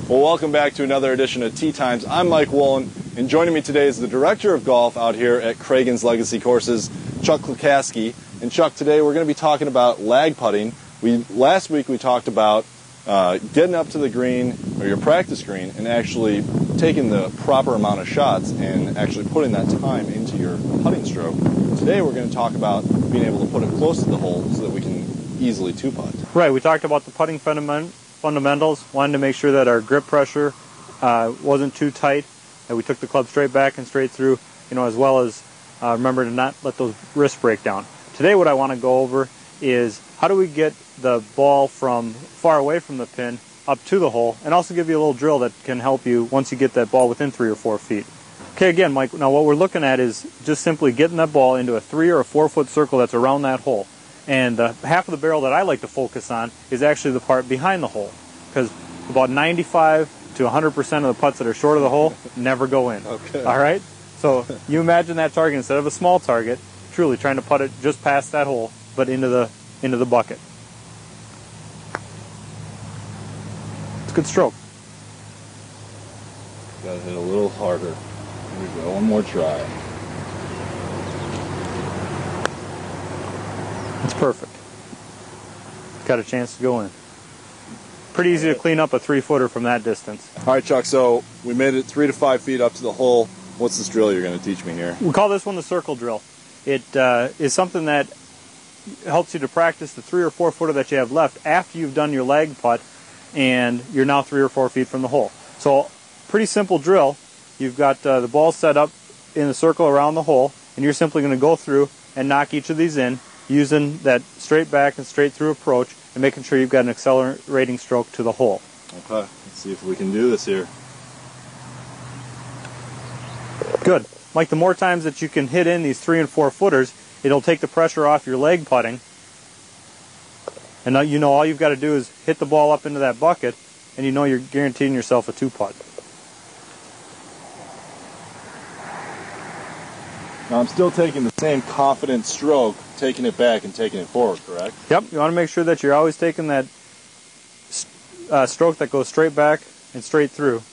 Well, welcome back to another edition of Tee Times. I'm Mike Wolan, and joining me today is the Director of Golf out here at Cragun's Legacy Courses, Chuck Lukasky. And Chuck, today we're going to be talking about lag putting. Last week we talked about getting up to the green, or your practice green, and actually taking the proper amount of shots and actually putting that time into your putting stroke. Today we're going to talk about being able to put it close to the hole so that we can easily two-putt. Right, we talked about the putting fundamentals, wanted to make sure that our grip pressure wasn't too tight, that we took the club straight back and straight through, as well as remember to not let those wrists break down. Today what I want to go over is how do we get the ball from far away from the pin up to the hole, and also give you a little drill that can help you once you get that ball within 3 or 4 feet. Okay, again, Mike, now what we're looking at is just simply getting that ball into a 3 or 4 foot circle that's around that hole. And the half of the barrel that I like to focus on is actually the part behind the hole, because about 95 to 100% of the putts that are short of the hole never go in. Okay. All right? So you imagine that target, instead of a small target, truly trying to putt it just past that hole, but into the bucket. It's a good stroke. Got to hit a little harder. Here we go, one more try. It's perfect. Got a chance to go in. Pretty easy to clean up a 3-footer from that distance. All right, Chuck, so we made it 3 to 5 feet up to the hole. What's this drill you're going to teach me here? We call this one the circle drill. It is something that helps you to practice the 3 or 4 footer that you have left after you've done your lag putt and you're now 3 or 4 feet from the hole. So pretty simple drill. You've got the ball set up in the circle around the hole, and you're simply going to go through and knock each of these in using that straight back and straight through approach and making sure you've got an accelerating stroke to the hole. Okay, let's see if we can do this here. Good. Like, the more times that you can hit in these 3 and 4 footers, it'll take the pressure off your leg putting. And now all you've got to do is hit the ball up into that bucket, and you're guaranteeing yourself a 2-putt. Now I'm still taking the same confident stroke, taking it back and taking it forward, correct? Yep, you want to make sure that you're always taking that stroke that goes straight back and straight through.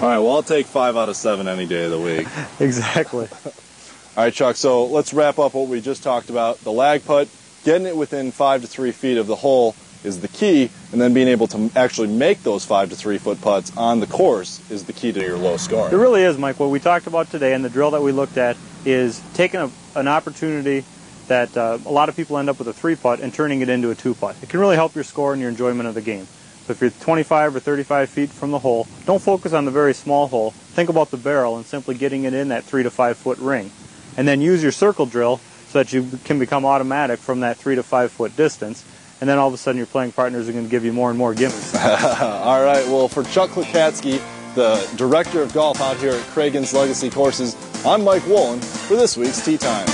All right, well, I'll take 5 out of 7 any day of the week. Exactly. All right, Chuck, so let's wrap up what we just talked about. The lag putt, getting it within 5 to 3 feet of the hole is the key, and then being able to actually make those 5 to 3 foot putts on the course is the key to your low scoring. It really is, Mike. What we talked about today and the drill that we looked at is taking an opportunity that a lot of people end up with a 3-putt and turning it into a 2-putt. It can really help your score and your enjoyment of the game. So if you're 25 or 35 feet from the hole, don't focus on the very small hole. Think about the barrel and simply getting it in that 3 to 5 foot ring. And then use your circle drill so that you can become automatic from that 3 to 5 foot distance. And then all of a sudden your playing partners are going to give you more and more gimmicks. All right, well, for Chuck Lukasky, the Director of Golf out here at Cragun's Legacy Courses, I'm Mike Wolan for this week's Tee Times.